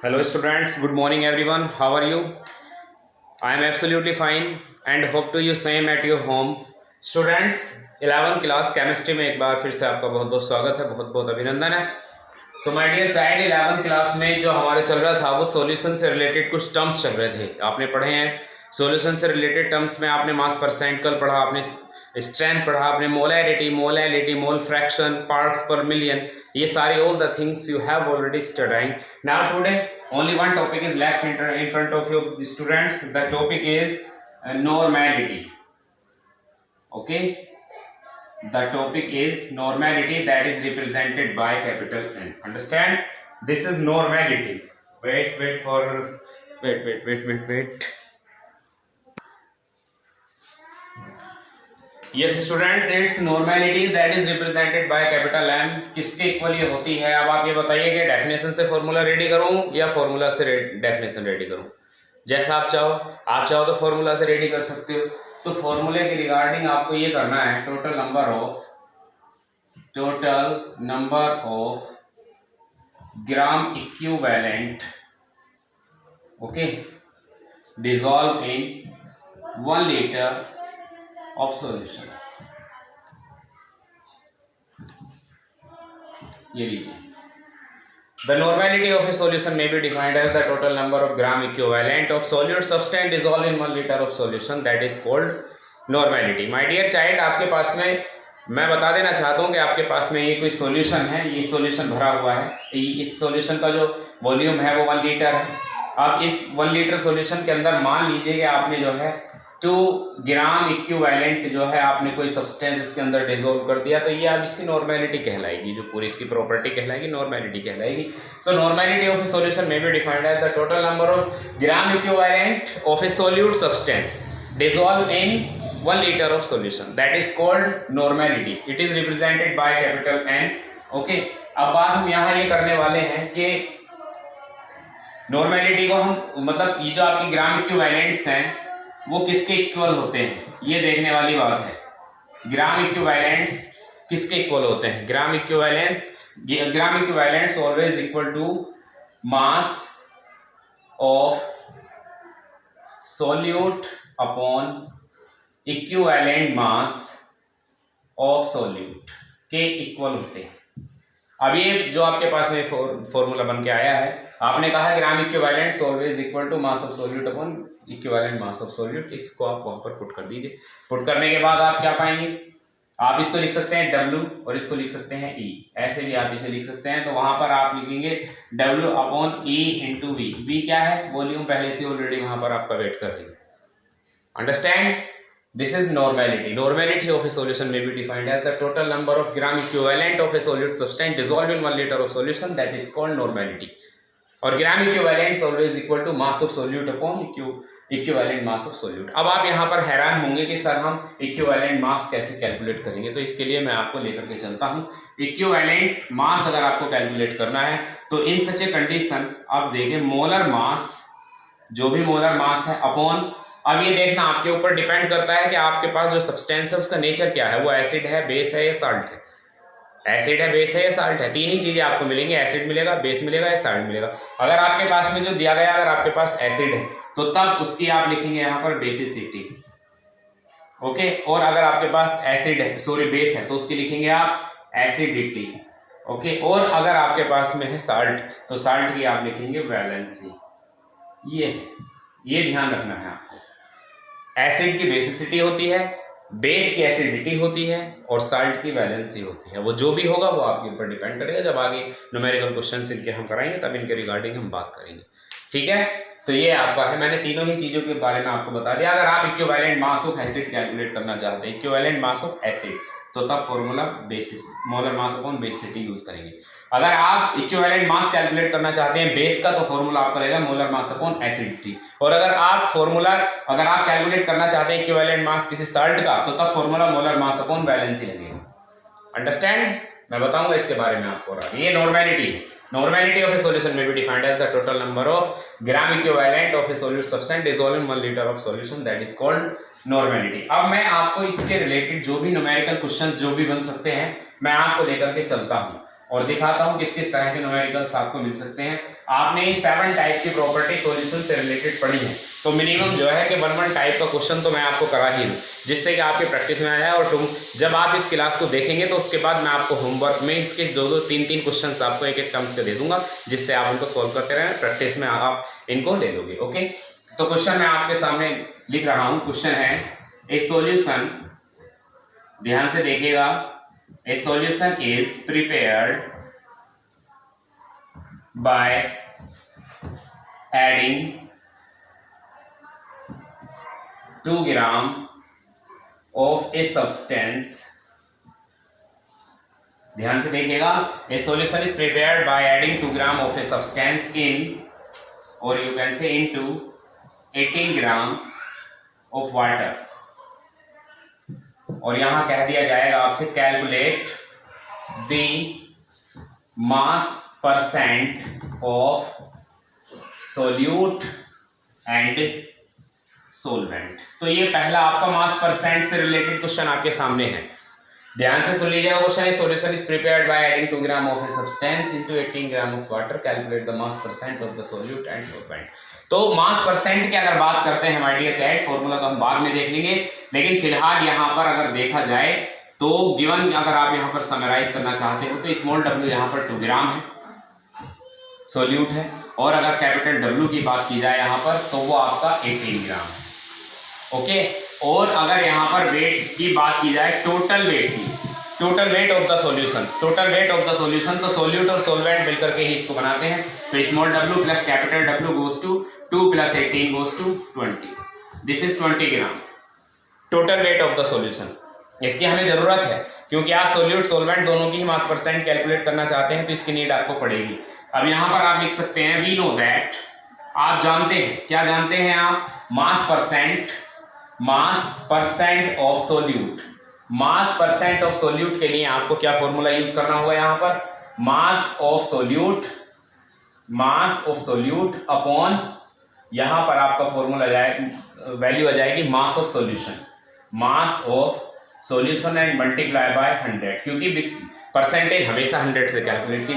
Hello students, good morning everyone. How are you? I am absolutely fine and hope to you same at your home. Students, 11th class chemistry में एक बार फिर से आपका बहुत बहुत स्वागत है, बहुत बहुत अभिनंदन है. So my dear child, 11th class में जो हमारे चल रहा था वो सॉल्यूशन से रिलेटेड कुछ टर्म्स चल रहे थे. आपने पढ़े हैं सॉल्यूशन से रिलेटेड टर्म्स में. आपने मास परसेंट कल पढ़ा, आपने स्ट्रेंथ पढ़ा, आपने मोलैलिटी, मोल फ्रैक्शन, पार्ट्स पर मिलियन, ये सारे all the things you have already studying. Now today only one topic is left in front of you students. The topic is normality. Okay, the topic is normality, that is represented by capital N. Understand, this is normality. Wait. Yes students, its normality that is represented by capital M किसके equal ये होती है. अब आप ये बताइए कि definition से फॉर्मूला रेडी करूं या फॉर्मूला से डेफिनेशन रेडी करूं. जैसा आप चाहो तो फॉर्मूला से रेडी कर सकते हो. तो फॉर्मूले के रिगार्डिंग आपको ये करना है, total number of gram equivalent, okay, dissolve in 1 litre of solution. ये लीजिए, the normality of a solution may be defined as the total number of gram equivalent of solute substance dissolved in 1 liter of solution, that is called normality. My dear child, आपके पास में मैं बता देना चाहता हूँ कि आपके पास में ये कोई सॉल्यूशन है, ये सॉल्यूशन भरा हुआ है. इस सॉल्यूशन का जो वॉल्यूम है वो 1 लीटर है. अब इस 1 लीटर सॉल्यूशन के अंदर मान लीजिए कि आपने जो है 2 ग्राम इक्विवेलेंट जो है आपने कोई सब्सटेंस इसके अंदर डिसॉल्व कर दिया. तो ये अब इसकी नॉर्मेलिटी कहलाएगी, जो पूरी इसकी प्रॉपर्टी कहलाएगी नॉर्मेलिटी कहलाएगी. So normality of a solution may be defined as the total number of gram equivalent of a solute substance dissolve in 1 litre of solution, that is called normality. It is represented by capital N. Okay, अब बात हम यहाँ ये करने वाले हैं कि normality को हम मतलब ये जो आपकी ग्राम इक्विवेलेंट्स हैं वो किसके इक्वल होते हैं, ये देखने वाली बात है. ग्राम इक्विवेलेंट्स किसके इक्वल होते हैं? Gram equivalents always equal to mass of solute upon equivalent mass of solute के इक्वल होते हैं. अब ये जो आपके पास में फॉर्मूला बन के आया है, आपने कहा है gram equivalents always equal to mass of solute upon equivalent mass of solute. इसको आप वहां पर पुट कर दीजिए. पुट करने के बाद आप क्या पाएंगे, आप इसको लिख सकते हैं W और इसको लिख सकते हैं E. ऐसे भी आप इसे लिख सकते हैं. तो वहां पर आप लिखेंगे W upon E into V. V क्या है? वॉल्यूम पहले से ऑलरेडी वहां पर आपका वेट कर रही है. Understand, this is normality of a solution may be defined as the total number of gram equivalent of a solute substance dissolved in 1 liter of solution, that is called normality. और gram equivalent is always equal to mass of solute upon equivalent mass of solute. अब आप यहाँ पर हैरान होंगे कि sir हम equivalent mass कैसे कैलकुलेट करेंगे. तो इसके लिए मैं आपको लेकर के चलता हूँ. equivalent mass अगर आपको कैलकुलेट करना है तो इन सच ए कंडीशन आप देखें मोलर मास, जो भी मोलर मास है अपॉन, अब ये देखना आपके ऊपर डिपेंड करता है कि आपके पास जो सब्सटेंस है उसका नेचर क्या है. वो एसिड है, बेस है या साल्ट है. एसिड है, बेस है या साल्ट है. तीन ही चीजें आपको मिलेंगी, एसिड मिलेगा, बेस मिलेगा या साल्ट मिलेगा. अगर आपके पास में जो दिया गया, अगर आपके पास एसिड है तो तब उसकी आप लिखेंगे यहाँ पर बेसिसिटी, ओके. और अगर आपके पास एसिड है, सॉरी बेस है, तो उसकी लिखेंगे आप एसिडिटी, ओके. और अगर आपके पास में है साल्ट तो साल्ट की आप लिखेंगे वैलेंसी. ये ध्यान रखना है आपको. एसिड की बेसिसिटी होती है, बेस की एसिडिटी होती है और साल्ट की वैलेंसी होती है. वो जो भी होगा वो आपके ऊपर डिपेंड करेगा. जब आगे न्यूमेरिकल क्वेश्चंस इनके हम कराएंगे तब इनके रिगार्डिंग हम बात करेंगे. ठीक है, तो ये आपका है. मैंने तीनों ही चीजों के बारे में आपको बता दिया. अगर आप equivalent mass of acid calculate करना चाहते हैं, इक्विवेलेंट मास ऑफ एसिड, तो तब formula basis molar mass upon basicity use करेंगे. अगर आप इक्विवेलेंट मास कैलकुलेट करना चाहते हैं बेस का, तो फॉर्मूला आपका रहेगा मोलर मास अपॉन एसिडिटी. और अगर आप कैलकुलेट करना चाहते हैं इक्विवेलेंट मास किसी साल्ट का, तो तब formula molar mass upon valency लगेगा. अंडरस्टैंड, मैं बताऊंगा इसके बारे में आपको. ये नॉर्मेलिटी है. Normality of a solution may be defined as the total number of gram equivalent of a solute substance dissolved in 1 liter of solution, that is called normality. अब मैं आपको इसके रिलेटेड जो भी न्यूमेरिकल क्वेश्चंस जो भी बन सकते हैं मैं आपको लेकर के चलता हूँ. और दिखाता हूं किस किस तरह के न्यूमेरिकल्स आपको मिल सकते हैं। आपने 7 टाइप की प्रॉपर्टी सॉल्यूशन से रिलेटेड पढ़ी है, तो मिनिमम जो है कि 1 टाइप का क्वेश्चन तो मैं आपको करा ही दूँ, जिससे कि आपकी प्रैक्टिस में आ जाए। और तुम जब आप इस क्लास को देखेंगे तो उसके बाद मैं आपको होमवर्क में इसके 2-2, 3-3 क्वेश्चन आपको एक टर्म्स के दे दूंगा, जिससे आप उनको सॉल्व करते रहें, प्रैक्टिस में आप इनको ले लोगे। ओके, तो क्वेश्चन मैं आपके सामने लिख रहा हूँ। क्वेश्चन है ए सॉल्यूशन, ध्यान से देखिएगा, a solution is prepared by adding 2 gram of a substance, ध्यान से देखिएगा, a solution is prepared by adding 2 gram of a substance in, और you can say into 18 gram of water. और यहां कह दिया जाएगा आपसे calculate the mass percent of solute and solvent. तो ये पहला आपका मास परसेंट से रिलेटेड क्वेश्चन आपके सामने है, ध्यान से सुन लीजिएगा। Question is solution is prepared by adding 2 gram of a substance into 18 gram of water, calculate the mass percent of the solute and solvent. तो मास परसेंट की अगर बात करते हैं माय डियर चाइल्ड, फॉर्मूला तो हम बाद में देख लेंगे, लेकिन फिलहाल यहाँ पर अगर देखा जाए तो गिवन अगर आप यहाँ पर समराइज करना चाहते हो तो स्मॉल w यहाँ पर 2 ग्राम है, सोल्यूट है, और अगर कैपिटल W की बात की जाए यहाँ पर तो वो आपका 18 ग्राम है। ओके, और अगर यहाँ पर वेट की बात की जाए, टोटल वेट की, total weight of the solution, total weight of the solution, तो सोल्यूट और सोलवेंट मिलकर के ही इसको बनाते हैं। तो small w plus capital W goes to 2 plus 18 goes to 20, this is 20 gram total weight of the solution. इसकी हमें जरूरत है क्योंकि आप सोल्यूट सोलवेंट दोनों की ही मास परसेंट कैलकुलेट करना चाहते हैं, तो इसकी नीड आपको पड़ेगी। अब यहाँ पर आप लिख सकते हैं वी नो दैट, आप जानते हैं, क्या जानते हैं आप, मास percent of solute. Mass percent of solute के लिए आपको क्या फॉर्मूला यूज करना होगा, यहाँ पर मास ऑफ सोल्यूट अपॉन, यहाँ पर आपका फॉर्मूला वैल्यू आ जाएगी mass of solution and multiply by 100, क्योंकि परसेंटेज हमेशा 100 से कैलकुलेट की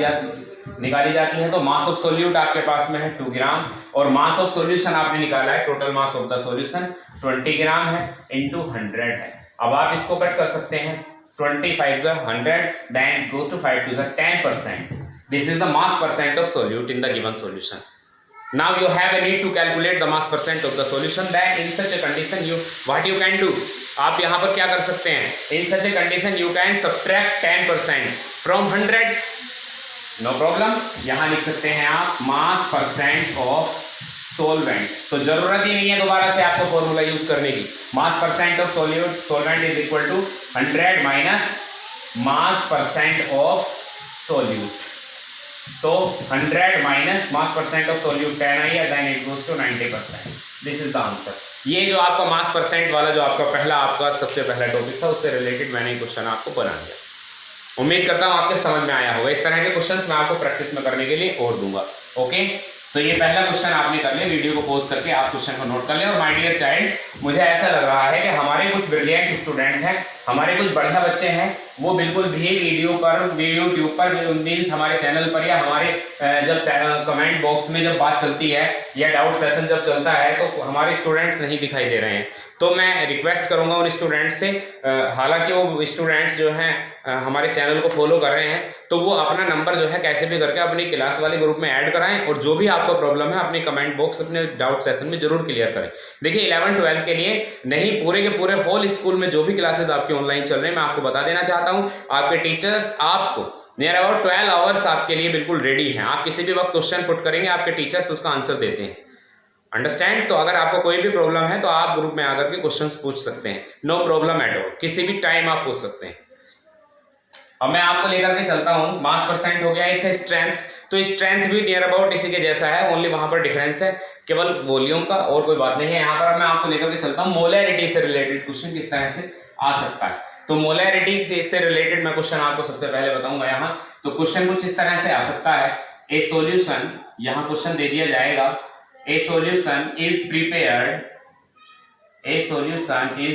निकाली जाती है। तो मास ऑफ सोल्यूट आपके पास में है 2 ग्राम, और मास ऑफ सॉल्यूशन आपने निकाला है, total mass of the solution 20 ग्राम है इंटू 100 है। अब आप इसको कट कर सकते हैं, 25 is 100, then goes to 5 to 10%. This is the mass percent of solute in the given solution. Now you have a need to calculate the mass percent of the solution. Then in such a condition what you can do, आप यहाँ पर क्या कर सकते हैं, in such a condition you can subtract 10% from 100. No problem. यहाँ लिख सकते हैं आप mass percent of solvent. तो जरूरत ही नहीं है दोबारा से आपको फॉर्मूला यूज करने की। Mass percent of solvent is equal to 100 minus mass percent of solute. तो 100 minus mass percent of solute 10 आई है, then it goes to 90%. This is the answer. ये जो आपका मास परसेंट वाला जो आपका आपका सबसे पहला टॉपिक था, उससे रिलेटेड मैंने क्वेश्चन आपको बना दिया। उम्मीद करता हूँ आपके समझ में आया होगा। इस तरह के क्वेश्चंस मैं आपको प्रैक्टिस में करने के लिए और दूंगा। ओके, तो ये पहला क्वेश्चन आपने कर लिया, वीडियो को पॉज करके आप क्वेश्चन को नोट कर लें। और माय डियर चाइल्ड, मुझे ऐसा लग रहा है कि हमारे कुछ ब्रिलियंट स्टूडेंट हैं, हमारे कुछ बढ़िया बच्चे हैं, वो बिल्कुल भी यूट्यूब पर मीन्स हमारे चैनल पर या हमारे जब कमेंट बॉक्स में जब बात चलती है या डाउट सेशन जब चलता है तो हमारे स्टूडेंट्स नहीं दिखाई दे रहे हैं। तो मैं रिक्वेस्ट करूंगा उन स्टूडेंट्स से, हालांकि वो स्टूडेंट्स जो हैं हमारे चैनल को फॉलो कर रहे हैं, तो वो अपना नंबर जो है कैसे भी करके अपनी क्लास वाले ग्रुप में ऐड कराएं, और जो भी आपको प्रॉब्लम है अपनी कमेंट बॉक्स अपने डाउट सेशन में जरूर क्लियर करें। देखिए 11-12 के लिए नहीं, पूरे के पूरे होल स्कूल में जो भी क्लासेस आपके ऑनलाइन चल रहे हैं, मैं आपको बता देना चाहता हूँ, आपके टीचर्स आपको नियर अबाउट 12 आवर्स आपके लिए बिल्कुल रेडी हैं। आप किसी भी वक्त क्वेश्चन पुट करेंगे, आपके टीचर्स उसका आंसर देते हैं। अंडरस्टैंड? तो अगर आपको कोई भी प्रॉब्लम है तो आप ग्रुप में आकर के क्वेश्चंस पूछ सकते हैं, नो प्रॉब्लम एट ऑल, किसी भी टाइम आप पूछ सकते हैं। अब मैं आपको लेकर के चलता हूं, मास परसेंट हो गया, एक है स्ट्रेंथ, तो स्ट्रेंथ भी नियर अबाउट इसी के जैसा है, ओनली वहां पर डिफरेंस है केवल वॉल्यूम का, और कोई बात नहीं है। यहाँ पर मैं आपको लेकर के चलता हूँ मोलैरिटी से रिलेटेड क्वेश्चन किस तरह से आ सकता है। तो मोलैरिटी से रिलेटेड मैं क्वेश्चन आपको सबसे पहले बताऊंगा यहाँ। तो क्वेश्चन कुछ इस तरह से आ सकता है, ए सॉल्यूशन, यहाँ क्वेश्चन दे दिया जाएगा, a solution is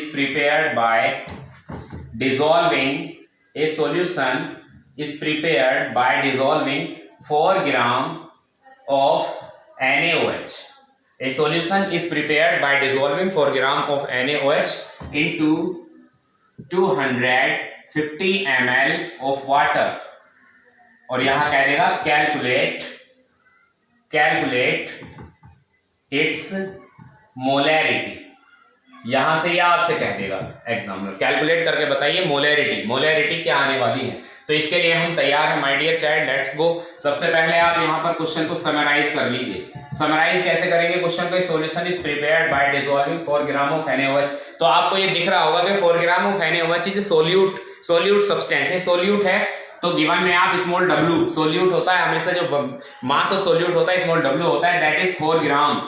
prepared by dissolving a solution is prepared by dissolving 4 gram of NaOH. A solution is prepared by dissolving 4 gram of NaOH into 250 ml of water. और यहां कह देगा कैलकुलेट इट्स मोलैरिटी. यहां से यह आपसे कह देगा एग्जाम में, कैलकुलेट करके बताइए मोलैरिटी क्या आने वाली है. तो इसके लिए हम तैयार हैं my dear child, let's go. सबसे पहले आप यहाँ पर क्वेश्चन को समराइज कर लीजिए. समराइज कैसे करेंगे क्वेश्चन को? Solution is prepared bye dissolving 4 gram of NaOH. तो आपको ये दिख रहा होगा कि 4 gram of NaOH is solute substance है, सोल्यूट है. तो गिवन में आप स्मॉल w, सोल्यूट होता है हमेशा, जो मास ऑफ सोल्यूट होता है स्मॉल w होता है, दैट इज 4 ग्राम.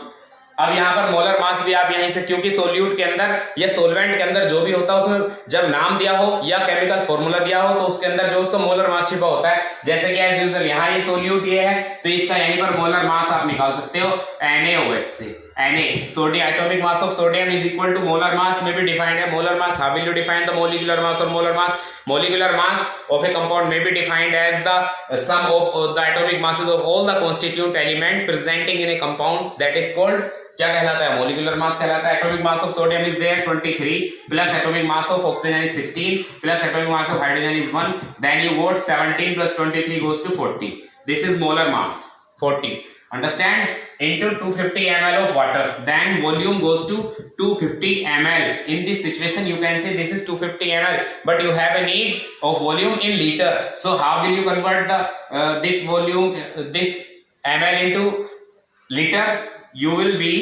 अब यहाँ पर मोलर मास भी आप यहीं से, क्योंकि सोल्यूट के अंदर या सोलवेंट के अंदर जो भी होता है उसमें जब नाम दिया हो या केमिकल फॉर्मूला दिया हो तो उसके अंदर जो उसका मोलर मास छिपा होता है. जैसे कि एज यूजुअल यहाँ ये सोल्यूट ये है तो इसका यहीं पर मोलर मास आप निकाल सकते हो NaOH से. Na sodium, atomic mass of sodium is equal to molar mass में भी डिफाइंड है. Molar mass, how will you define the molecular mass और molar mass? Molecular mass of a compound may be defined as the sum of the atomic masses of all the constituent element presenting in a compound, that is called क्या कहलाता है? Molecular mass कहलाता है. Atomic mass of sodium is there 23 plus atomic mass of oxygen is 16 plus atomic mass of hydrogen is 1, then you got 17 plus 23 goes to 40. This is molar mass 40. Understand? Into 250 ml of water, then volume goes to 250 ml. In this situation you can say this is 250 ml, but you have a need of volume in liter. So how will you convert the this volume, this ml into liter? You will be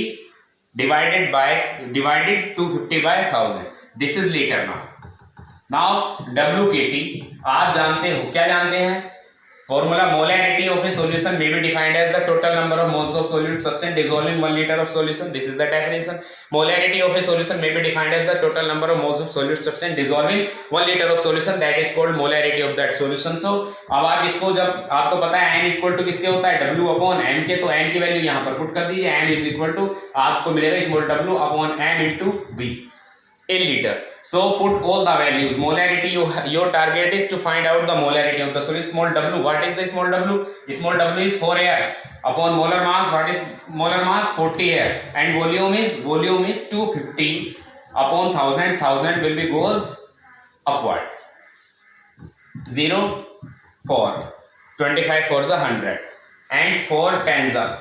divided 250 by 1000. This is liter now. Now WKT आप जानते हो, क्या जानते हैं? Formula: molarity of a solution may be defined as the total number of moles of solute substance dissolved in 1 liter of solution. This is the definition. Molarity of a solution may be defined as the total number of moles of solute substance dissolved in 1 liter of solution. That is called molarity of that solution. So अब आप इसको, जब आपको पता है n equal to किसके होता है? W अपॉन m के, तो n की वैल्यू यहाँ पर पुट कर दीजिए. m इज इक्वल टू आपको मिलेगा small w upon m into v in liter. So put all the values. Molarity, your target is to find out the molarity of the solid. Small w, what is the small w? Small w is 4 air upon molar mass. What is molar mass? 40 air. And volume is 250 upon 1000. 1000 will be goes upward. 0 4 25 4s are 100 and 4 10s are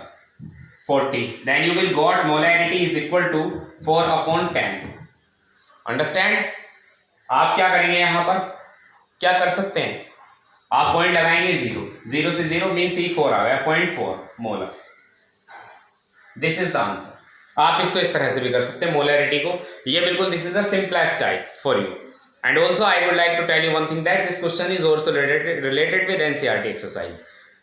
40. Then you will got molarity is equal to 4 upon 10. Understand? आप क्या करेंगे, यहां पर क्या कर सकते हैं? आप पॉइंट लगाएंगे 0 से 0 मीन C4 आ गया 0.4 molar. This is the answer. आप इसको इस तरह से भी कर सकते हैं मोलैरिटी को. ये बिल्कुल this is the simplest type for you. And also I would like to tell you one thing, that this question is also related with NCERT exercise.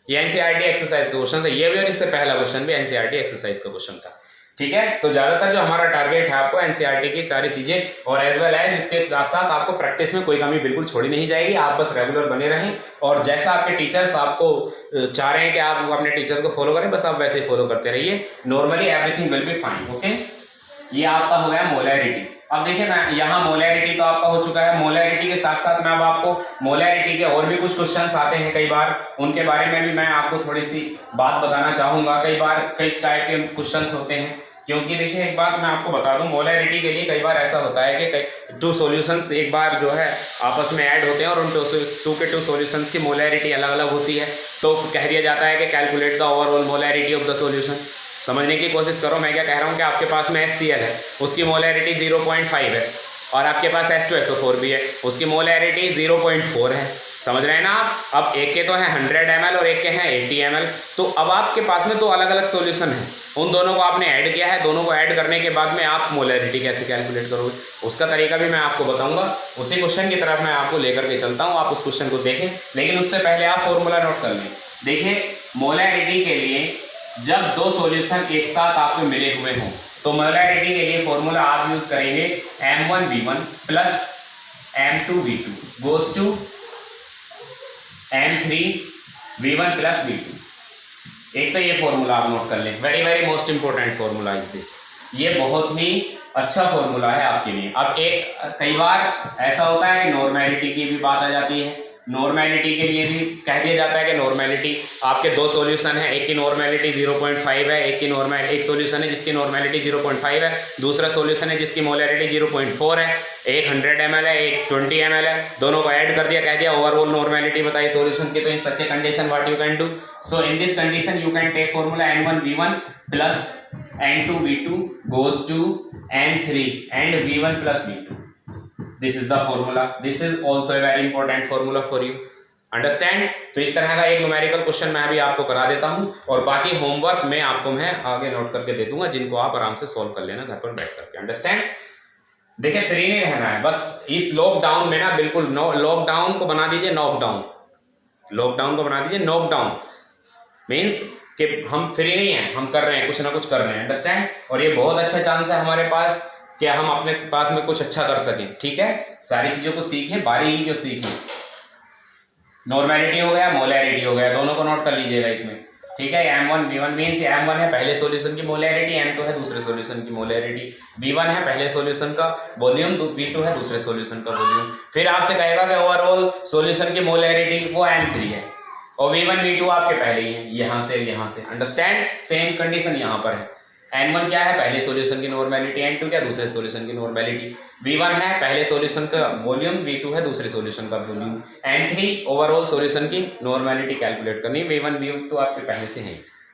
ये NCERT एक्सरसाइज का क्वेश्चन था ये भी, और इससे पहला क्वेश्चन भी NCERT एक्सरसाइज का क्वेश्चन था. ठीक है, तो ज्यादातर जो हमारा टारगेट है आपको NCERT की सारी चीजें और एज वेल एज इसके साथ साथ आपको प्रैक्टिस में कोई कमी बिल्कुल छोड़ी नहीं जाएगी. आप बस रेगुलर बने रहें और जैसा आपके टीचर्स आपको चाह रहे हैं कि आप अपने टीचर्स को फॉलो करें, बस आप वैसे ही फॉलो करते रहिए. Normally everything will be fine. Okay, ये आपका हो गया मोलैरिटी. अब देखिए मैं यहाँ मोलैरिटी तो आपका हो चुका है. मोलैरिटी के साथ साथ मैं अब आपको मोलैरिटी के और भी कुछ क्वेश्चंस आते हैं कई बार, उनके बारे में भी मैं आपको थोड़ी सी बात बताना चाहूँगा. कई बार कई टाइप के क्वेश्चंस होते हैं, क्योंकि देखिए एक बात मैं आपको बता दूं, मोलैरिटी के लिए कई बार ऐसा होता है कि 2 सॉल्यूशंस एक बार जो है आपस में ऐड होते हैं और उन 2 सॉल्यूशंस की मोलैरिटी अलग अलग होती है. तो कह दिया जाता है कि calculate the overall molarity of the solution. समझने की कोशिश करो, मैं क्या कह रहा हूँ कि आपके पास में HCl है, उसकी मोलैरिटी 0.5 है, और आपके पास H2SO4 भी है, उसकी मोलैरिटी 0.4 है. समझ रहे हैं ना आप? अब एक के तो है 100 ml और एक के हैं 80 ml. तो अब आपके पास में 2 अलग अलग सॉल्यूशन है, उन दोनों को आपने ऐड किया है. दोनों को ऐड करने के बाद में आप मोलैरिटी कैसे कैलकुलेट करोगे, उसका तरीका भी मैं आपको बताऊंगा. उसी क्वेश्चन की तरफ मैं आपको लेकर के चलता हूं, आप उस क्वेश्चन को देखें, लेकिन उससे पहले आप फॉर्मूला नोट कर लें. देखिए मोलैरिटी के लिए जब 2 सॉल्यूशन एक साथ आपको मिले हुए हों तो मोलैरिटी के लिए फॉर्मूला आप यूज करेंगे M1V1 plus M2V2 goes to M3V1 plus V2. एक तो ये फॉर्मूला आप नोट कर लें, very very most important formula is this. ये बहुत ही अच्छा फॉर्मूला है आपके लिए. अब एक कई बार ऐसा होता है कि नॉर्मैलिटी की भी बात आ जाती है. नॉर्मेलिटी के लिए भी कह दिया जाता है कि नॉर्मेलिटी आपके दो सॉल्यूशन है, एक की नॉर्मेलिटी 0.5 है, एक सॉल्यूशन है जिसकी नॉर्मेलिटी 0.5 है, दूसरा सॉल्यूशन है जिसकी मोलैरिटी 0.4 है, एक 100 ml है, एक 20 ml है, दोनों को ऐड कर दिया, कह दिया ओवरऑल नॉर्मेलिटी बताई सॉल्यूशन की। तो in such a condition what you can do, so in this condition you can take formula N1V1 plus N2V2 goes to N3 and V1 plus V2. This is the formula. This is also a very important formula for you. Understand. तो इस तरह का एक numerical question मैं अभी आपको करा देता हूं और बाकी होमवर्क में आपको मैं आगे नोट करके दे दूंगा, जिनको आप आराम से सॉल्व कर लेना घर पर बैठ करके। अंडरस्टैंड। देखिए फ्री नहीं रहना है, बस इस लॉकडाउन में ना बिल्कुल लॉकडाउन को बना दीजिए नॉकडाउन, लॉकडाउन को बना दीजिए नॉकडाउन, मीन्स कि हम फ्री नहीं है, हम कर रहे हैं, कुछ ना कुछ कर रहे हैं। अंडरस्टैंड। और ये बहुत अच्छा चांस है हमारे पास कि हम अपने पास में कुछ अच्छा कर सकें। ठीक है, सारी चीजों को सीखें, बारीकी को सीखें। नॉर्मेलिटी हो गया, मोलैरिटी हो गया, दोनों को नोट कर लीजिएगा इसमें। ठीक है, M1V1 मीन्स M1 है पहले सॉल्यूशन की मोलैरिटी, M2 है दूसरे सॉल्यूशन की मोलैरिटी, V1 है पहले सॉल्यूशन का वॉल्यूम, V2 है दूसरे सॉल्यूशन का वॉल्यूम। फिर आपसे कहेगा कि ओवरऑल सॉल्यूशन की मोलैरिटी वो M3 है और V1 V2 आपके पहले ही है, यहाँ से। अंडरस्टैंड। सेम कंडीशन यहाँ पर है। N1 क्या है पहले सॉल्यूशन की नॉर्मेलिटी, N2 क्या दूसरे सॉल्यूशन की नॉर्मेलिटी, V1 है पहले सॉल्यूशन का वॉल्यूम, V2 है दूसरे सॉल्यूशन का वॉल्यूम, N3 ओवरऑल सॉल्यूशन की नॉर्मेलिटी कैलकुलेट करनी, V1 V2 आपके पहले से है।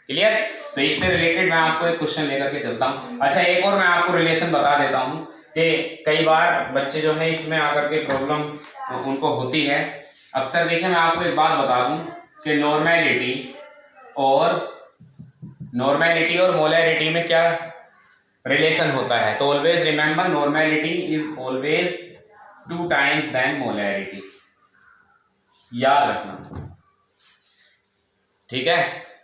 क्लियर। तो इससे रिलेटेड मैं आपको एक क्वेश्चन लेकर के चलता हूँ। अच्छा, एक और मैं आपको रिलेशन बता देता हूँ कि कई बार बच्चे जो है इसमें आकर के प्रॉब्लम उनको होती है अक्सर। देखिए मैं आपको एक बात बता दूं कि नॉर्मेलिटी और मोलैरिटी में क्या रिलेशन होता है। तो always remember normality is always 2 times then molarity, याद रखना। ठीक है,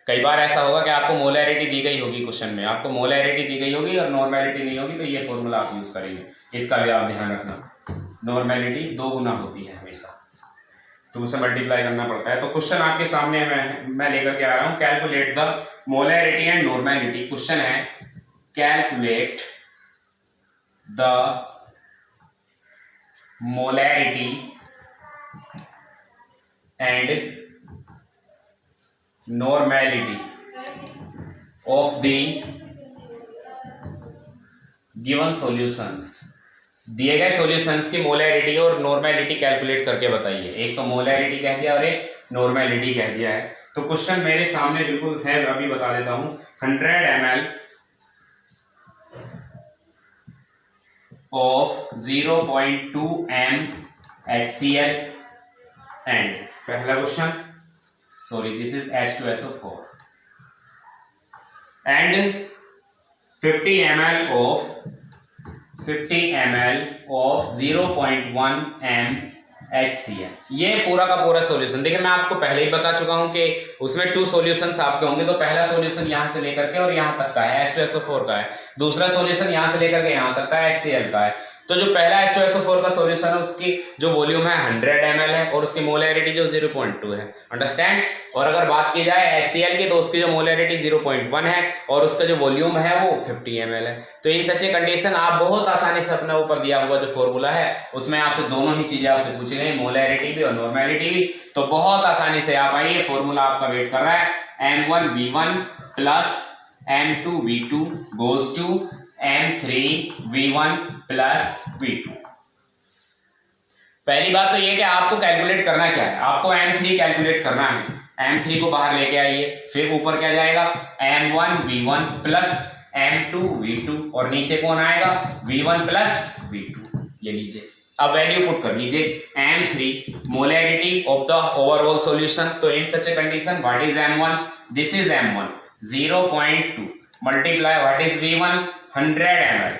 कई बार ऐसा होगा कि आपको मोलैरिटी दी गई होगी क्वेश्चन में, आपको मोलैरिटी दी गई होगी और नॉर्मेलिटी नहीं होगी, तो ये फॉर्मूला आप यूज करेंगे, इसका भी आप ध्यान रखना। नॉर्मेलिटी 2 गुना होती है हमेशा, 2 से मल्टीप्लाई करना पड़ता है। तो क्वेश्चन आपके सामने मैं लेकर के आ रहा हूं, calculate the molarity and normality. Question है calculate the molarity and normality of the given solutions. दिए गए सॉल्यूशंस की मोलैरिटी और नॉर्मेलिटी कैलकुलेट करके बताइए। एक तो मोलैरिटी कह दिया और एक नॉर्मेलिटी कह दिया है। तो क्वेश्चन मेरे सामने बिल्कुल है, अभी बता देता हूं। 100 ml of 0.2 m HCl and पहला क्वेश्चन, sorry this is H2SO4 and 50 ml of 0.1 m HCl। ये पूरा का पूरा सॉल्यूशन। देखिए मैं आपको पहले ही बता चुका हूं कि उसमें 2 सॉल्यूशंस आपके होंगे। तो पहला सॉल्यूशन यहां से लेकर के और यहां तक का है, H2SO4 का है। दूसरा सॉल्यूशन यहां से लेकर के यहां तक का HCl का है। तो जो पहला H2SO4 का सॉल्यूशन है उसकी जो वॉल्यूम है 100 ml है और उसकी मोलैरिटी जो 0.2 है। अंडरस्टैंड। और अगर बात की जाए HCl की तो उसकी जो मोलैरिटी 0.1 है और उसका जो वॉल्यूम है वो 50 ml है। तो ये सच ए कंडीशन आप बहुत आसानी से अपने ऊपर दिया हुआ जो फॉर्मूला है उसमें आपसे दोनों ही चीजें आपसे पूछी गई, मोलैरिटी भी और नॉर्मेलिटी भी। तो बहुत आसानी से आप आइए, फॉर्मूला आपका वेट कर रहा है। M1V1 plus M2V2 goes to M3V1 plus V2। पहली बात तो ये कि आपको कैलकुलेट करना क्या है, आपको M3 कैलकुलेट करना है। M3 को बाहर लेके आइए, फिर ऊपर क्या जाएगा M1V1 प्लस M2V2 और नीचे कौन आएगा V1 प्लस V2। ये लीजिए, अब वैल्यू पुट कर लीजिए। M3 molarity of the overall solution. तो in such a condition what is M1, this is M1 0.2 multiply what is V1 100 ml,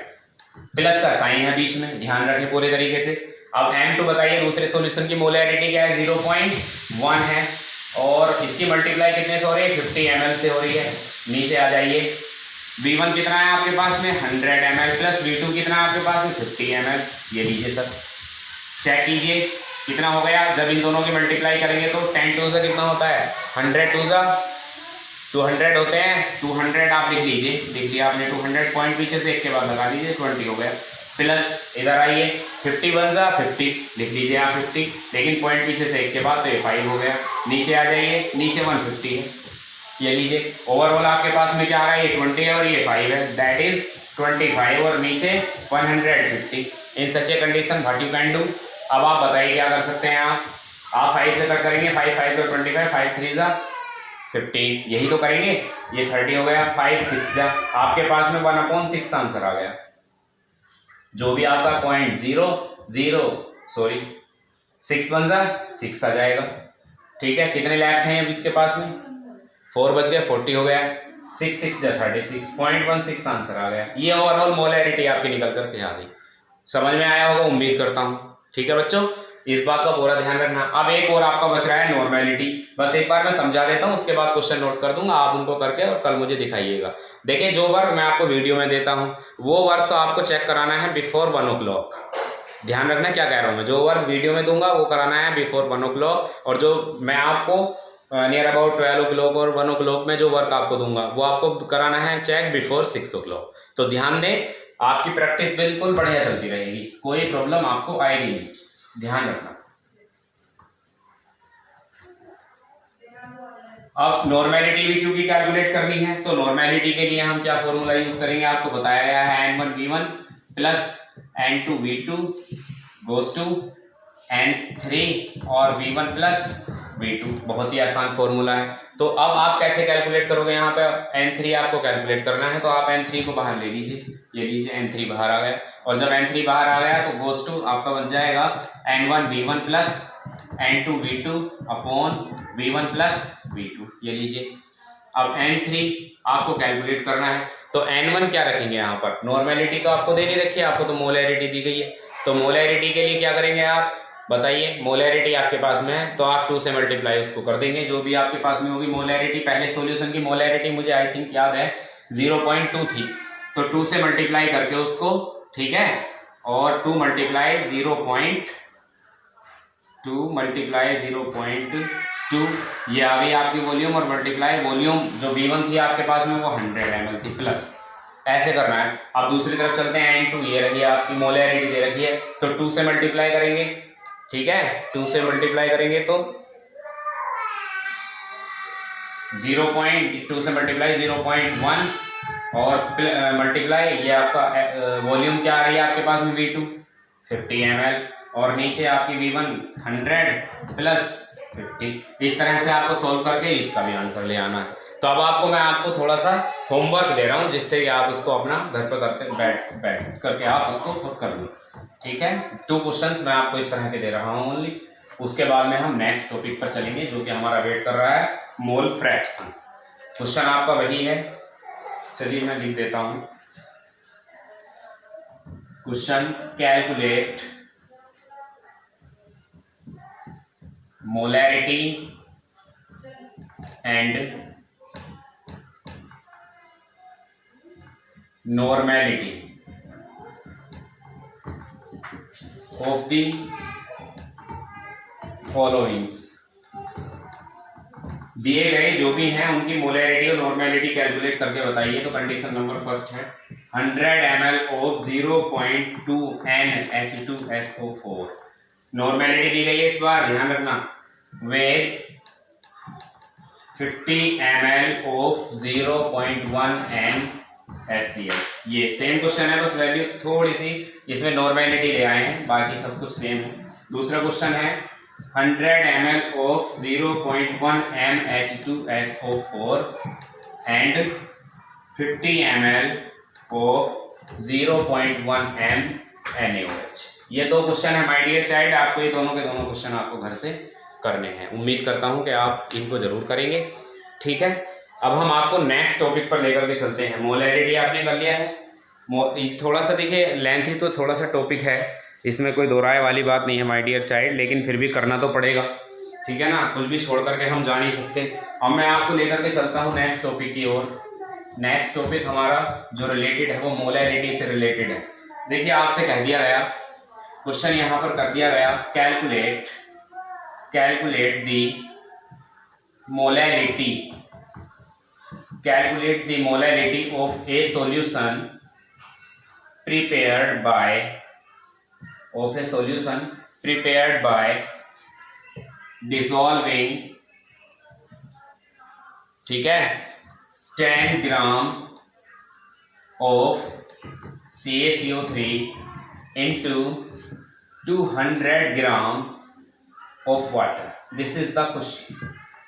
plus का साइन है बीच में, ध्यान रखें पूरे तरीके से। अब M2 बताइए दूसरे सॉल्यूशन की मोलैरिटी क्या है, 0.1 है और इसकी मल्टीप्लाई कितने से हो रही है, 50 ml से हो रही है। नीचे आ जाइए, V1 कितना है आपके पास में 100 ml प्लस V2 कितना है आपके पास में 50 ml। ये लीजिए सर, चेक कीजिए कितना हो गया। जब इन दोनों की मल्टीप्लाई करेंगे तो 10 2 से कितना होता है, 100 2 जा 200 होते हैं। 200 आप लिख लीजिए, लिख लिया आपने 200, पॉइंट पीछे से एक के बाद लगा दीजिए, 20 हो गया। प्लस इधर आइए 50 बन जा 50 लिख लीजिए आप 50, लेकिन पॉइंट पीछे से 1 के बाद तो ये 5 हो गया। नीचे आ जाइए, नीचे 150 है, ये लीजिए। ओवरऑल आपके पास में क्या आ रहा है, ये 20 है और ये 5 है, दैट इज 25 और नीचे 150। In such a condition what you can do. अब आप बताइए क्या कर सकते हैं आप 5 से कट करेंगे, 5 5 तो 25, 5 3 जा 15, यही तो करेंगे। ये 30 हो गया, 5 6 जा, आपके पास में 1/6 आंसर आ गया। जो भी आपका 6 बन जा 6 आ जाएगा। ठीक है, कितने लेफ्ट हैं अब इसके पास में, 4 बच गए, 40 हो गया, 6 6 जा 36, 0.16 आंसर आ गया। ये ओवरऑल मोलैरिटी आपकी निकल करके आ गई। समझ में आया होगा उम्मीद करता हूँ। ठीक है बच्चों, इस बात का पूरा ध्यान रखना। अब एक और आपका बच रहा है नॉर्मेलिटी, बस एक बार मैं समझा देता हूँ, उसके बाद क्वेश्चन नोट कर दूंगा, आप उनको करके और कल मुझे दिखाइएगा। देखिए जो वर्क मैं आपको वीडियो में देता हूँ वो वर्क तो आपको चेक कराना है बिफोर 1 o'clock। ध्यान रखना क्या कह रहा हूँ मैं, जो वर्क वीडियो में दूंगा वो कराना है बिफोर 1 o'clock, और जो मैं आपको नियर अबाउट 12 o'clock और 1 o'clock में जो वर्क आपको दूंगा वो आपको कराना है चेक बिफोर 6 o'clock। तो ध्यान दें, आपकी प्रैक्टिस बिल्कुल बढ़िया चलती रहेगी, कोई प्रॉब्लम आपको आएगी नहीं, ध्यान रखना। अब नॉर्मेलिटी भी क्योंकि कैलकुलेट करनी है, तो नॉर्मेलिटी के लिए हम क्या फॉर्मूला यूज करेंगे, आपको बताया गया है n1v1 plus n2v2 goes to n3 और v1 प्लस v2। बहुत ही आसान फॉर्मूला है। तो अब आप कैसे कैलकुलेट करोगे, यहाँ पे n3 आपको कैलकुलेट करना है, तो आप n3 को बाहर ले लीजिए, ये लीजिए n3 बाहर आ गया, और जब n3 बाहर आ गया तो गोज टू आपका बन जाएगा n1v1 plus n2v2 upon v1 plus v2, ये लीजिए। अब n3 आपको कैलकुलेट करना है, तो n1 क्या रखेंगे यहाँ पर, नॉर्मेलिटी तो आपको दे नहीं रखी है, आपको तो मोलैरिटी दी गई है। तो मोलैरिटी के लिए क्या करेंगे आप बताइए, मोलैरिटी आपके पास में है तो आप 2 से मल्टीप्लाई उसको कर देंगे, जो भी आपके पास में होगी मोलैरिटी। पहले सॉल्यूशन की मोलैरिटी मुझे आई थिंक याद है 0.2 थी, तो 2 से मल्टीप्लाई करके उसको, ठीक है, और 2 मल्टीप्लाई 0.2 ये आ गई आपकी वॉल्यूम, और मल्टीप्लाई वॉल्यूम जो V1 थी आपके पास में वो 100 ml थी प्लस, ऐसे करना है। अब दूसरी तरफ चलते हैं, n2 ये रखी है आपकी मोलैरिटी दे रखी है, तो 2 से मल्टीप्लाई करेंगे, ठीक है, 2 से मल्टीप्लाई करेंगे तो 2 से मल्टीप्लाई 0.1 और मल्टीप्लाई ये आपका वॉल्यूम क्या आ रही है आपके पास में V2 50 ml, और नीचे आपकी V1 100 प्लस 50। इस तरह से आपको सॉल्व करके इसका भी आंसर ले आना है। तो अब मैं आपको थोड़ा सा होमवर्क दे रहा हूँ, जिससे कि आप इसको अपना घर पर करके बैठ करके आप उसको खुद कर लो, ठीक है। 2 क्वेश्चंस मैं आपको इस तरह के दे रहा हूँ ओनली, उसके बाद में हम नेक्स्ट टॉपिक पर चलेंगे जो कि हमारा वेट कर रहा है मोल फ्रैक्शन। क्वेश्चन आपका वही है, चलिए मैं लिख देता हूँ question, calculate molarity and normality of the followings। दिए गए जो भी हैं उनकी मोलैरिटी और नॉर्मेलिटी कैलकुलेट करके बताइए। तो कंडीशन नंबर फर्स्ट है 100 ml ऑफ 0.2 NH2SO4। नॉर्मेलिटी दी गई है इस बार ध्यान रखना, with 50 ml ऑफ 0.1 NaCl। ये सेम क्वेश्चन है, बस वैल्यू थोड़ी सी इसमें नॉर्मेलिटी ले आए हैं, बाकी सब कुछ सेम है। दूसरा क्वेश्चन है 100 ml of 0.1 MH2SO4 and 50 ml of 0.1 MnOH। ये 2 क्वेश्चन है माय डियर चाइल्ड, आपको ये दोनों के दोनों क्वेश्चन आपको घर से करने हैं। उम्मीद करता हूँ कि आप इनको जरूर करेंगे, ठीक है। अब हम आपको नेक्स्ट टॉपिक पर लेकर के चलते हैं। मोलैरिटी आपने कर लिया है, थोड़ा सा देखिए लेंथी तो थोड़ा सा टॉपिक है, इसमें कोई दोहराए वाली बात नहीं है माय डियर चाइल्ड, लेकिन फिर भी करना तो पड़ेगा, ठीक है ना, कुछ भी छोड़ करके हम जा नहीं सकते। अब मैं आपको लेकर के चलता हूँ नेक्स्ट टॉपिक की ओर। नेक्स्ट टॉपिक हमारा जो रिलेटेड है वो मोलैरिटी से रिलेटेड है। देखिए आपसे कह दिया गया, क्वेश्चन यहाँ पर कर दिया गया, calculate the molarity of a solution prepared by dissolving, ठीक है, 10 ग्राम of CaCO3 into 200 gram of water. This is the question.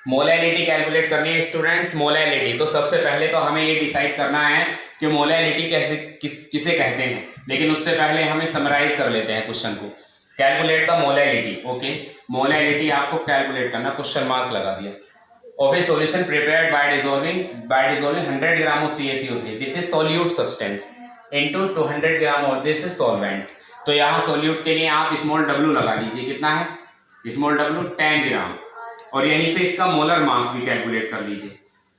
Molality calculate करनी है स्टूडेंट्स। मोलैलिटी तो सबसे पहले तो हमें ये डिसाइड करना है कि मोलैलिटी कैसे किसे कहते हैं, लेकिन उससे पहले हमें समराइज कर लेते हैं क्वेश्चन को। Calculate the molality, okay, molality आपको कैलकुलेट करना, क्वेश्चन मार्क लगा दिया। Of a solution prepared by dissolving 100 gram of CaCO3, this is solute substance, into 200 gram of this is solvent. तो यहाँ सोल्यूट के लिए आप स्मॉल w लगा लीजिए, कितना है स्मॉल w 10 ग्राम, और यहीं से इसका मोलर मास भी कैलकुलेट कर लीजिए।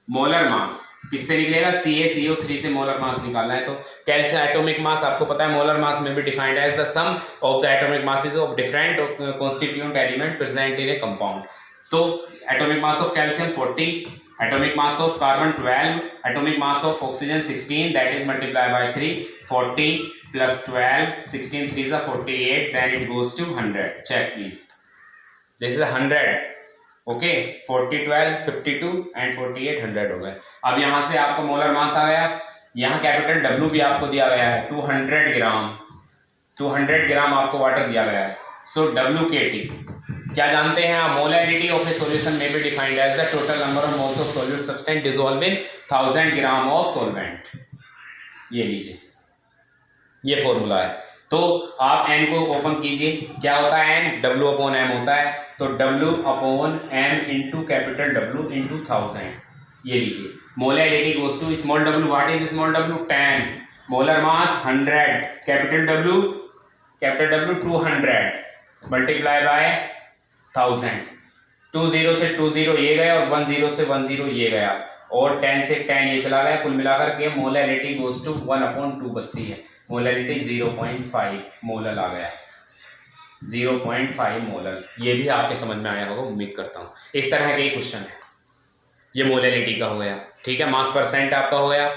मोलर मास किससे निकलेगा, CaCO3 से मोलर मास निकालना है। तो कैल्शियम एटॉमिक मास आपको पता है मोलर मास में भी defined as the sum of the atomic masses of different constituent element present in a compound. तो atomic mass of calcium 40, atomic mass of carbon 12, atomic mass of oxygen 16, that is multiply by 3, 40 plus 12, 16 3 is 48, then it goes to 100. Check please. This is 100. Okay, 40 12 52 and 48 100 हो गए। अब यहाँ से आपको molar mass आ गया, यहाँ capital W भी आपको दिया गया है 200 ग्राम, 200 ग्राम आपको वाटर दिया गया है। सो WKT क्या जानते हैं आप, मोलैलिटी ऑफ ए सॉल्यूशन में be defined as the total number of moles of solute substance dissolve in 1000 gram of solvent. ये लीजिए, ये फॉर्मूला है। तो आप n को ओपन कीजिए, क्या होता है n, W अपॉन m होता है, तो W upon m into capital W into 1000, ये लीजिए। Molality goes to small w, what is small w 10, molar mass 100, capital W 200 multiply by 1000, 20 से 20 ये गया और 10 से 10 ये गया, और 10 से 10 ये चला गया, कुल मिलाकर के मोलैलिटी गोज टू 1/2 बचती है। मोलैलिटी 0.5 मोलर आ गया, 0.5 मोलर। ये भी आपके समझ में आया होगा, उम्मीद करता हूँ। इस तरह के ही क्वेश्चन है, ये मोलैलिटी का हो गया, ठीक है। मास परसेंट आपका हो गया,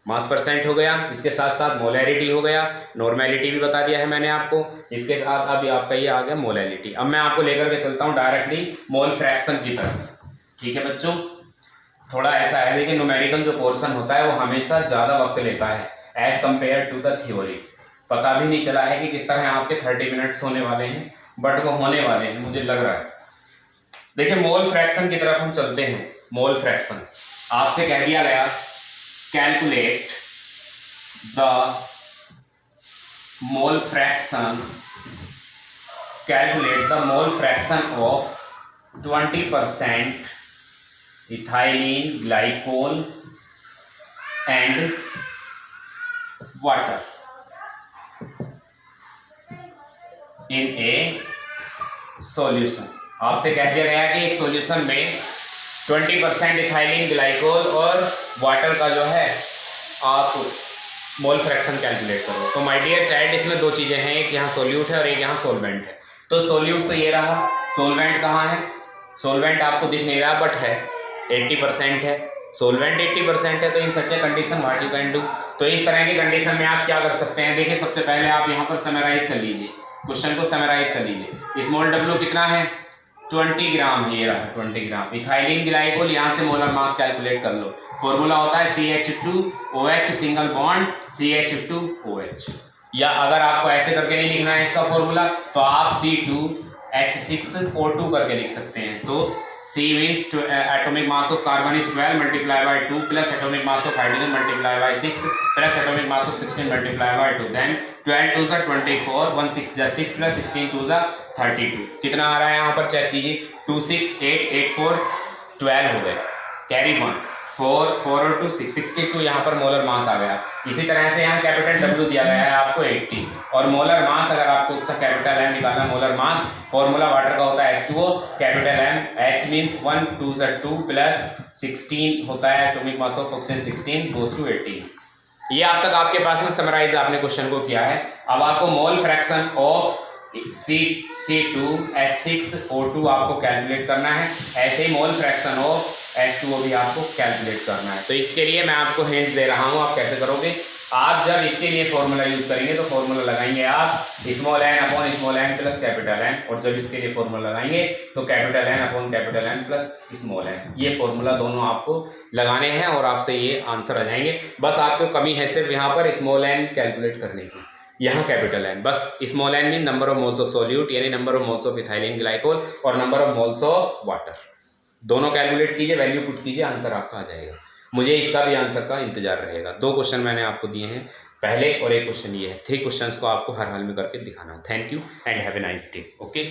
मास परसेंट हो गया, इसके साथ साथ मोलैलिटी हो गया, नॉर्मेलिटी भी बता दिया है मैंने आपको, इसके साथ अब आपका ये आ गया मोलैलिटी। अब मैं आपको लेकर के चलता हूँ डायरेक्टली मोल फ्रैक्शन की तरफ, ठीक है बच्चों। थोड़ा ऐसा है, देखिए न्यूमेरिकल जो पोर्शन होता है वो हमेशा ज़्यादा वक्त लेता है as compare to the theory. पता भी नहीं चला है कि किस तरह आपके 30 मिनट्स होने वाले हैं, बट वो होने वाले हैं, मुझे लग रहा है। देखिए मोल फ्रैक्शन की तरफ हम चलते हैं। मोल फ्रैक्शन आपसे कह दिया गया, calculate the mole fraction, calculate the mole fraction of 20% ethylene glycol and water in A solution. आपसे कह दिया गया कि एक सॉल्यूशन में 20% इथाइलिन ग्लाइकोल और वाटर का जो है आप मोल फ्रैक्शन कैलकुलेट करो। तो माय डियर चाइल्ड, इसमें दो चीज़ें हैं, एक यहाँ सोल्यूट है और एक यहाँ सोलवेंट है। तो सोल्यूट तो ये रहा, सोलवेंट कहाँ है, सोलवेंट आपको दिख नहीं रहा बट है 80% है, सोलवेंट 80% है। तो in such a condition what you can do, तो इस तरह की कंडीशन में आप क्या कर सकते हैं। देखिए सबसे पहले आप यहाँ पर समराइज कर लीजिए, क्वेश्चन को समराइज कर लीजिए। स्मॉल w कितना है 20 ग्राम है, ये रहा 20 ग्राम। इथाइलिन ग्लाइकोल, यहाँ से मोलर मास कैलकुलेट कर लो। फॉर्मूला होता है CH2OH सिंगल बॉन्ड CH2OH, या अगर आपको ऐसे करके नहीं लिखना है इसका फॉर्मूला तो आप C2H6O2 करके लिख सकते हैं। तो C means atomic mass of carbon is 12 multiplied by 2 plus atomic mass of hydrogen multiplied by 6 plus atomic mass of 16 multiplied by 2, then 12 2 is 24, 1 6 is 6 plus 16 2 is 32। कितना आ रहा है यहाँ पर चेक कीजिए, 2 6 8 8 4 12 हो गए, कैरी 1 4 4 और 2 6 62 यहाँ पर मोलर मास आ गया। इसी तरह से यहाँ कैपिटल W दिया गया है आपको 80, और मोलर मास अगर आपको उसका कैपिटल M निकालना, मोलर मास फॉर्मूला वाटर का होता है H2O, capital M, H means 1 2 से 2 प्लस 16 होता है atomic mass of oxygen 16 goes to 18। ये आप तक आपके पास में समराइज आपने क्वेश्चन को किया है। अब आपको मोल फ्रैक्शन ऑफ C2H6O2 आपको कैलकुलेट करना है, ऐसे ही मोल फ्रैक्शन ऑफ H2O भी आपको कैलकुलेट करना है। तो इसके लिए मैं आपको हिंट्स दे रहा हूँ, आप कैसे करोगे। आप जब इसके लिए फॉर्मूला यूज करेंगे तो फॉर्मूला लगाएंगे आप small N upon small N plus capital N, और जब इसके लिए फॉर्मूला लगाएंगे तो capital N upon capital N plus small N. ये फॉर्मूला दोनों आपको लगाने हैं और आपसे ये आंसर आ जाएंगे। बस आपको कमी है सिर्फ यहाँ पर स्मॉल एन कैलकुलेट करने की, यहाँ कैपिटल एन। बस small N mean number of moles of solute, यानी number of moles of ethylene glycol और number of moles of water, दोनों कैलकुलेट कीजिए, वैल्यू पुट कीजिए, आंसर आपका आ जाएगा। मुझे इसका भी आंसर का इंतजार रहेगा। 2 क्वेश्चन मैंने आपको दिए हैं पहले और एक क्वेश्चन ये है। 3 क्वेश्चंस को आपको हर हाल में करके दिखाना है। Thank you and have a nice day. Okay.